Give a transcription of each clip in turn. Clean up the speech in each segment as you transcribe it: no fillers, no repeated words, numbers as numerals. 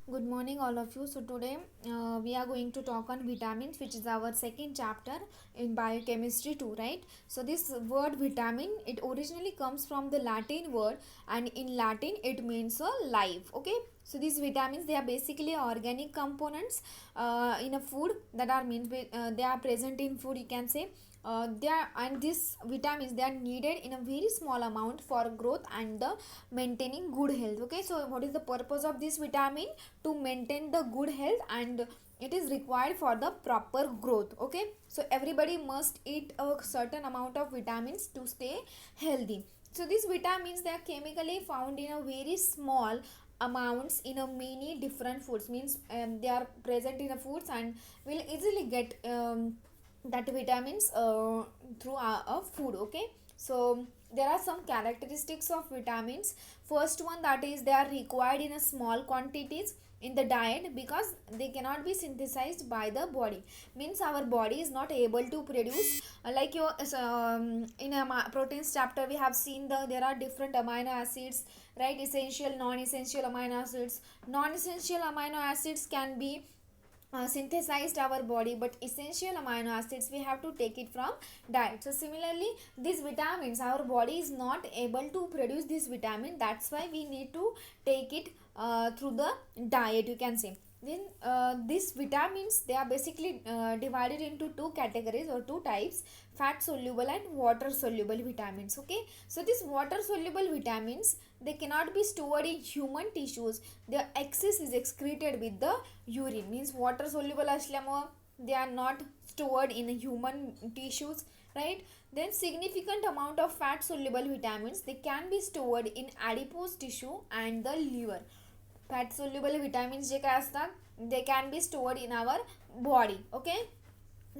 Good morning, all of you. So today we are going to talk on vitamins, which is our second chapter in biochemistry too, right? So this word vitamin, it originally comes from the Latin word, and in Latin it means a life. Okay. So these vitamins, they are basically organic components in a food that are they are present in food. You can say they are, and these vitamins, they are needed in a very small amount for growth and the maintaining good health. Okay. So what is the purpose of this vitamin? To maintain the good health, and it is required for the proper growth. Okay, so everybody must eat a certain amount of vitamins to stay healthy. So these vitamins, they are chemically found in a very small amounts in a many different foods, means they are present in the foods and will easily get that vitamins through our food. Okay, so there are some characteristics of vitamins. First one, that is they are required in a small quantities in the diet because they cannot be synthesized by the body, means our body is not able to produce like your in a proteins chapter we have seen there are different amino acids, right? Essential, non-essential amino acids. Non-essential amino acids can be synthesized our body, but essential amino acids we have to take it from diet. So similarly, these vitamins, our body is not able to produce this vitamin, that's why we need to take it through the diet, you can say. Then these vitamins, they are basically divided into two categories or two types: fat soluble and water soluble vitamins. Okay, so these water soluble vitamins, they cannot be stored in human tissues. Their excess is excreted with the urine, means water soluble असल्यामुळे they are not stored in human tissues, right? Then significant amount of fat soluble vitamins, they can be stored in adipose tissue and the liver. Fat soluble vitamins जे काय असतात they can be stored in our body. Okay,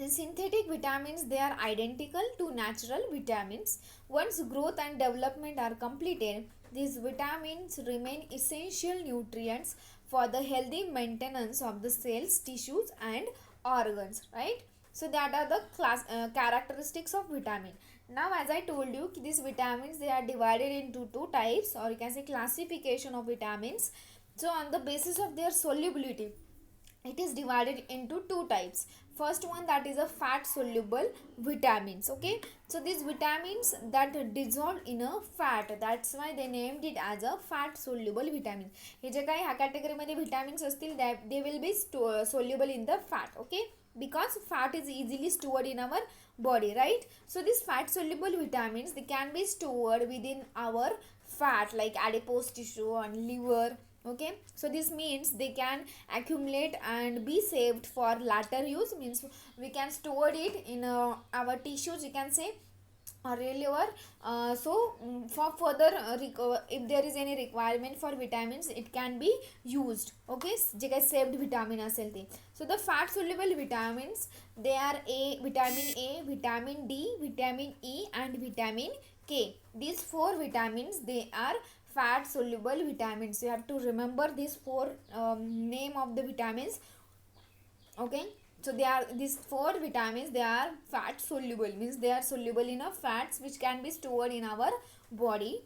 the synthetic vitamins, they are identical to natural vitamins. Once growth and development are completed, these vitamins remain essential nutrients for the healthy maintenance of the cells, tissues and organs, right? So that are the characteristics of vitamin. Now as I told you, these vitamins, they are divided into two types, or you can say classification of vitamins. So on the basis of their solubility, it is divided into two types. First one, that is a fat soluble vitamins. Okay, so these vitamins that dissolve in a fat, that's why they named it as a fat soluble vitamin. हे जे काही ह्या कॅटेगरीमध्ये vitamins असतील, they will be soluble in the fat. Okay, because fat is easily stored in our body, right? So these fat soluble vitamins, they can be stored within our fat like adipose tissue and liver. Okay, so this means they can accumulate and be saved for later use, means we can store it in our tissues, you can say, or liver. For further if there is any requirement for vitamins, it can be used. Okay, जे काही saved vitamin असेल ते. So the fat soluble vitamins, they are A, vitamin D, vitamin E and vitamin K. These four vitamins, they are fat soluble vitamins. You have to remember these four name of the vitamins. Okay, so they are, these four vitamins, they are fat soluble, means they are soluble in a fats which can be stored in our body.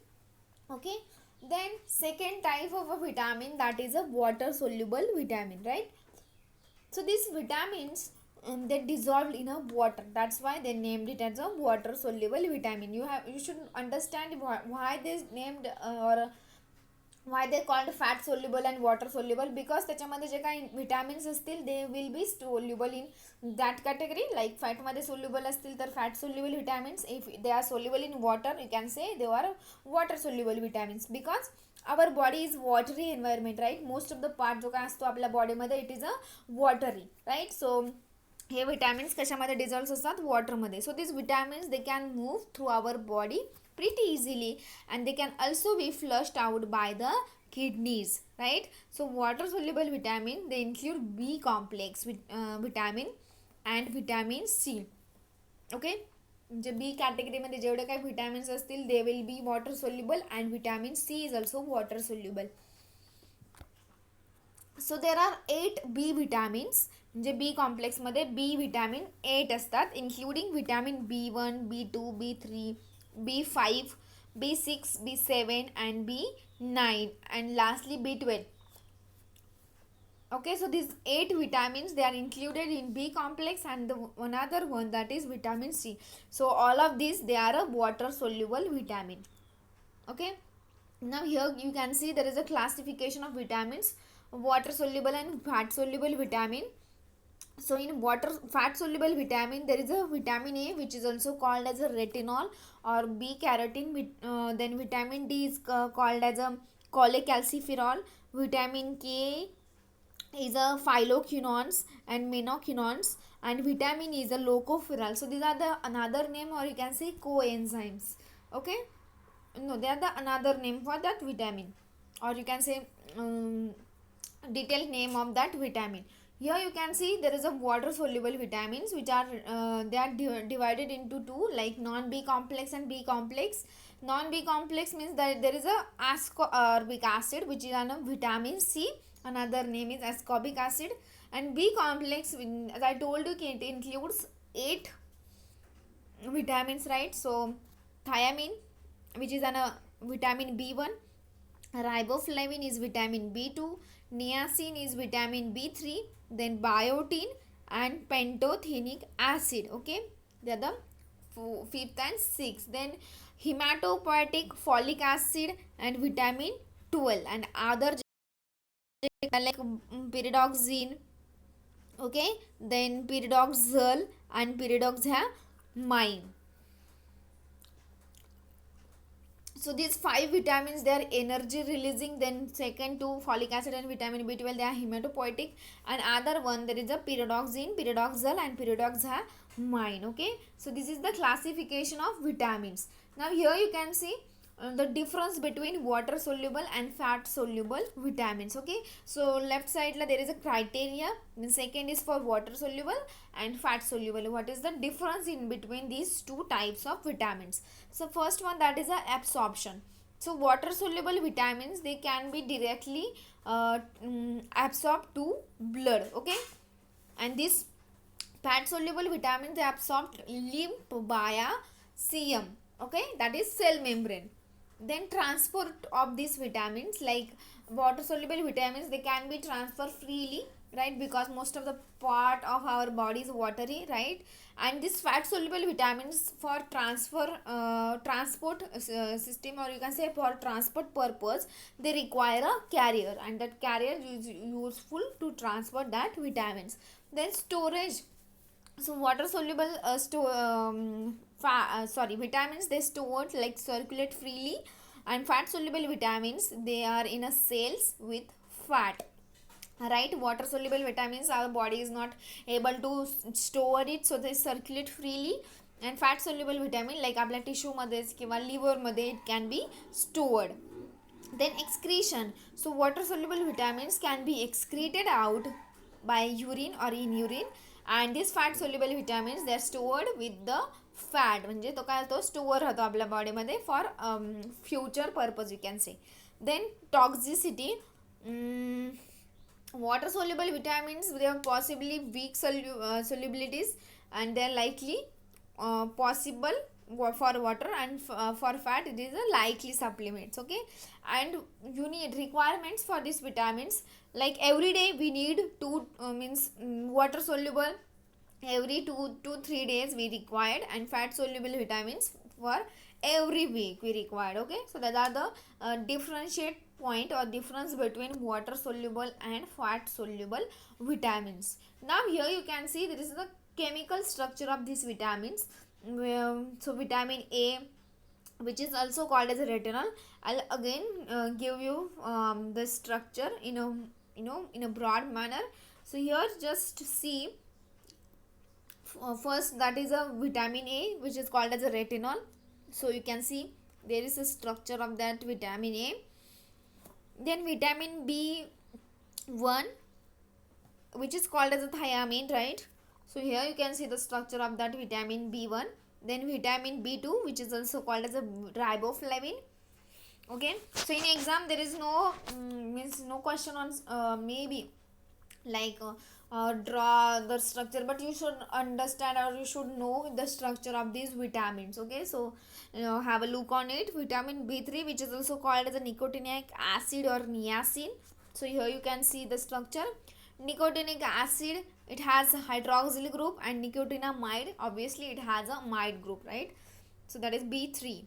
Okay, then second type of a vitamin, that is a water soluble vitamin, right? So these vitamins, they dissolved in a water, that's why they named it as a water soluble vitamin. You should understand why they named or why they called fat soluble and water soluble, because त्याच्यामध्ये जे काही vitamins असतील they will be soluble in that category. Like फॅटमध्ये soluble असतील तर fat soluble vitamins, if they are soluble in water, you can say they are water soluble vitamins, because our body is watery environment, right? Most of the part जो काय असतो आपल्या बॉडीमध्ये, it is a watery, right? So हे vitamins कशामध्ये dissolve असतात? वॉटरमध्ये. So this vitamins, they can move through our body pretty easily, and they can also be flushed out by the kidneys, right? So water soluble vitamin, they include B complex vitamin and vitamin C. Okay, जे B कॅटेगरीमध्ये जेवढे काही vitamins असतील they will be water soluble, and vitamin C is also water soluble. So there are 8 B vitamins, म्हणजे B कॉम्प्लेक्समध्ये B vitamin 8 असतात, including vitamin B1, B2, B3, B5, B6, B7 and B9, and lastly B12. Okay, so these 8 vitamins, they are included in B complex, and the another one, that is vitamin C. So all of these, they are a water soluble vitamin. Okay, now here you can see there is a classification of vitamins: water soluble and fat soluble vitamin. So in water fat soluble vitamin, there is a vitamin A, which is also called as a retinol or B carotene. Then vitamin D is called as a cholecalciferol. Vitamin K is a phyloquinones and menoquinones, and vitamin E is a leucoferol. So these are the another name, or you can say coenzymes. Okay, no, they are the another name for that vitamin, or you can say detailed name of that vitamin. Here you can see there is a water soluble vitamins, which are they are divided into two, like non B complex and B complex. Non B complex means that there is a ascorbic acid, which is a vitamin C. Another name is ascorbic acid. And B complex, as I told you, it includes 8 vitamins, right? So thiamine, which is an vitamin B1. Riboflavin is vitamin B2. Niacin is vitamin B3. Then biotin and pantothenic acid. Okay, they are the fifth and sixth. Then hematopoietic folic acid and vitamin 12, and other like pyridoxine. Okay, then pyridoxal and pyridoxamine. So these 5 vitamins, they are energy releasing. Then second two, folic acid and vitamin B12, they are hematopoietic, and other one, there is a pyridoxine, pyridoxal and pyridoxamine. Okay, so this is the classification of vitamins. Now here you can see the difference between water soluble and fat soluble vitamins. Okay, so left side there is a criteria. The second is for water soluble and fat soluble. What is the difference in between these two types of vitamins? So first one, that is a absorption. So water soluble vitamins, they can be directly absorbed to blood. Okay, and this fat soluble vitamins, they absorbed lymph via cm. Okay, that is cell membrane. Then transport of these vitamins, like water soluble vitamins, they can be transferred freely, right? Because most of the part of our body is watery, right? And this fat soluble vitamins, for transport system, or you can say for transport purpose, they require a carrier, and that carrier is useful to transport that vitamins. Then storage. So water soluble vitamins, they stored, like circulate freely, and fat soluble vitamins, they are in a cells with fat, right? Water soluble vitamins, our body is not able to store it, so they circulate freely. And fat soluble vitamin, like आपल्या tissue मध्ये किंवा liver मध्ये, it can be stored. Then excretion. So water soluble vitamins can be excreted out by urine or in urine, and these fat soluble vitamins, they are stored with the fat, म्हणजे तो काय तो store राहतो आपल्या बॉडीमध्ये for future purpose, you can say. Then toxicity. Water soluble vitamins, they have possibly weak solubilities, and they are likely possible for water, and for fat it is a likely supplements. Okay, and you need requirements for these vitamins, like every day we need two water soluble every 2 to 3 days we required, and fat soluble vitamins for every week we required. Okay, so that are the differentiate point or difference between water soluble and fat soluble vitamins. Now here you can see there is the chemical structure of these vitamins. So vitamin A, which is also called as a retinol, I'll again give you the structure in a in a broad manner. So here just see, first, that is a vitamin A, which is called as a retinol. So you can see there is a structure of that vitamin A. Then vitamin B1, which is called as a thiamine, right? So here you can see the structure of that vitamin B1. Then vitamin B2, which is also called as a riboflavin. Okay, so in exam there is no means no question on maybe like draw the structure, but you should understand, or you should know the structure of these vitamins. Okay, so have a look on it. Vitamin B3, which is also called as a nicotinic acid or niacin. So here you can see the structure. Nicotinic acid, it has a hydroxyl group, and nicotinamide, obviously it has a mide group, right? So that is B3.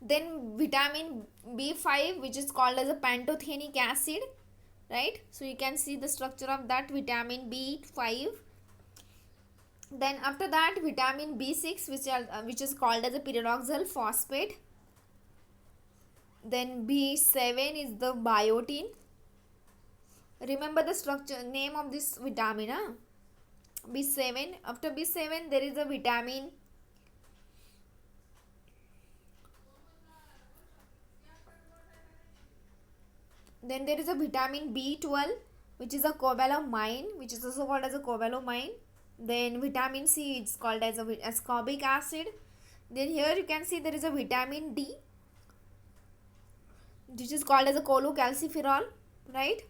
Then vitamin B5, which is called as a pantothenic acid, right? So you can see the structure of that vitamin B5. Then after that, vitamin B6, which is called as a pyridoxal phosphate. Then B7 is the biotin. Remember the structure name of this vitamin, huh? B7. After B7 there is a vitamin, then there is a vitamin B12, which is a cobalamin, which is also called as a cobalamin. Then vitamin C is called as a ascorbic acid. Then here you can see there is a vitamin D, which is called as a cholecalciferol, right?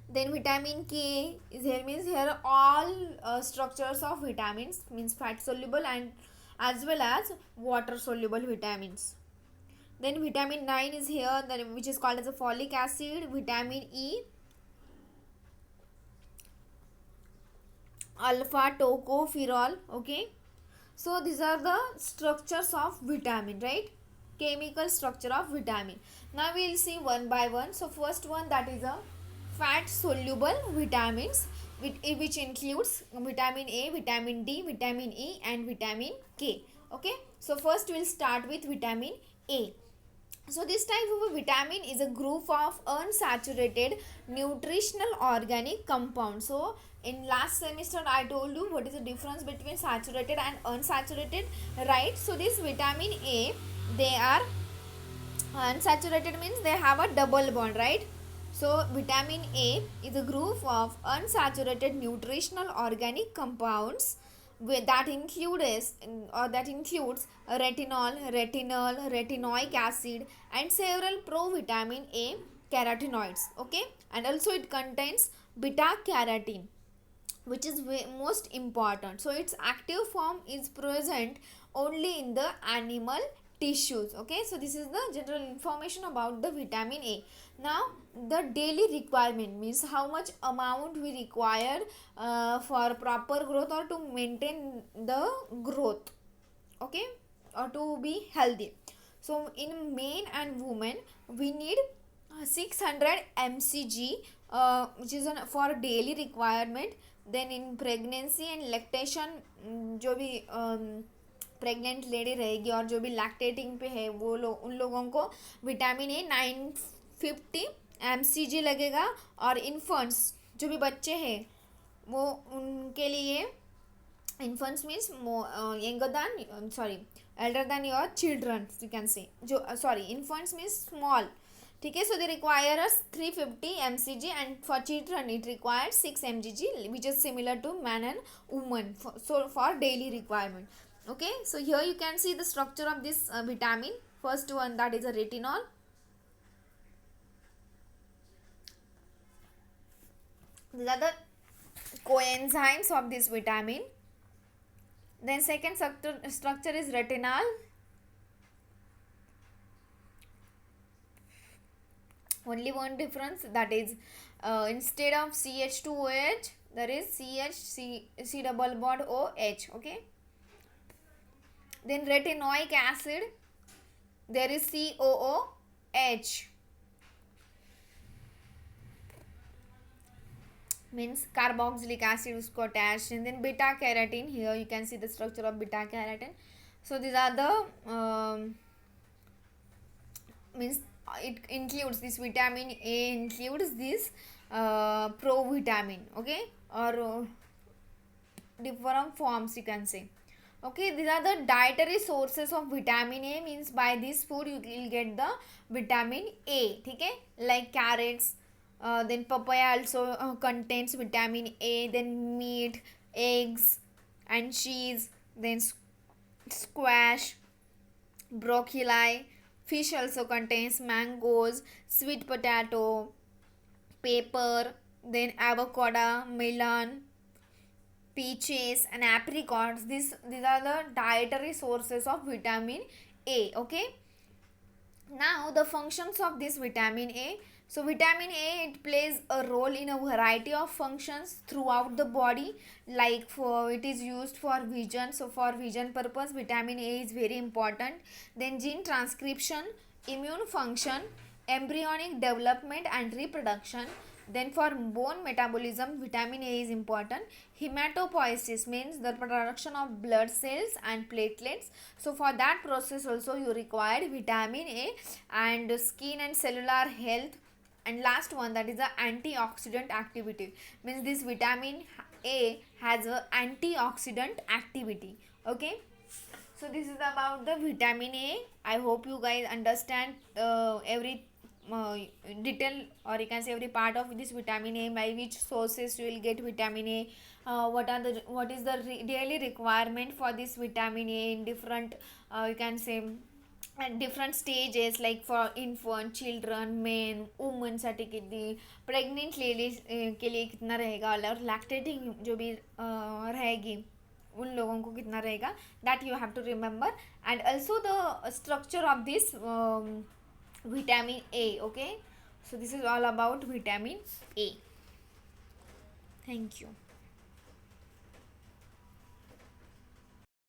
Then vitamin K is here, means here all structures of vitamins, means fat soluble and as well as water soluble vitamins. Then vitamin 9 is here, which is called as a folic acid. Vitamin E, alpha tocopherol. Okay, so these are the structures of vitamin, right? Chemical structure of vitamin. Now we will see one by one. So first one, that is a fat soluble vitamins, which includes vitamin A, vitamin D, vitamin E and vitamin K. Okay, so first we will start with vitamin A. So this type of a vitamin is a group of unsaturated nutritional organic compounds. So in last semester I told you what is the difference between saturated and unsaturated, right? So this vitamin A, they are unsaturated, means they have a double bond, right? So vitamin A is a group of unsaturated nutritional organic compounds that includes retinol, retinoic acid and several provitamin A carotenoids. Okay, and also it contains beta carotene, which is most important. So its active form is present only in the animal tissues. Okay, so this is the general information about the vitamin A. Now the daily requirement, means how much amount we require for proper growth or to maintain the growth, okay, or to be healthy. So in men and women we need 600 mcg, which is for daily requirement. Then in pregnancy and lactation, जो भी pregnant lady रहेगी और जो भी lactating पे है वो लोग, उन लोगों को विटामिन ए 950 mcg लगेगा. और इन्फेंट्स जो भी बच्चे हैं वो, उनके लिए infants means younger than, sorry elder than your children, you can say. जो sorry, infants means small. ठीक है, so they require us 350 mcg and for children it requires 6 mcg, which is similar to man and woman, for daily requirement. Okay, so here you can see the structure of this vitamin. First one, that is a retinol. These are the coenzymes of this vitamin. Then second structure is retinol. Only one difference, that is instead of CH2OH there is C double bond OH. Okay, then retinoic acid, there is COOH, means carboxylic acid usko attached. And then beta carotene, here you can see the structure of beta carotene. So these are the means it includes this vitamin A, includes this provitamin. Okay, or different forms you can say. Okay, these are the dietary sources of vitamin A, means by this food you will get the vitamin A. Okay, like carrots, then papaya also contains vitamin A, then meat, eggs and cheese, then squash, broccoli. Fish also contains mangoes, sweet potato, pepper, then avocado, melon, peaches and apricots. These are the dietary sources of vitamin A. Okay, Now the functions of this vitamin A. So vitamin A, it plays a role in a variety of functions throughout the body, like for it is used for vision. So for vision purpose vitamin A is very important. Then gene transcription, immune function, embryonic development and reproduction. Then for bone metabolism vitamin A is important. Hematopoiesis means the production of blood cells and platelets. So for that process also you require vitamin A. And skin and cellular health. And last one, that is the antioxidant activity, means this vitamin A has a antioxidant activity. Okay, so this is about the vitamin A. I hope you guys understand every uh, detail, or you can say every part of this vitamin A, by which sources you will get vitamin A, what is the daily requirement for this vitamin A in different you can say at different stages, like for infant, children, men, women साठी कितनी, pregnant ladies के लिए कितना रहेगा, और lactating जो भी रहेगी उन लोगों को कितना रहेगा, that you have to remember. And also the structure of this vitamin A. Okay, so this is all about vitamin A. Thank you.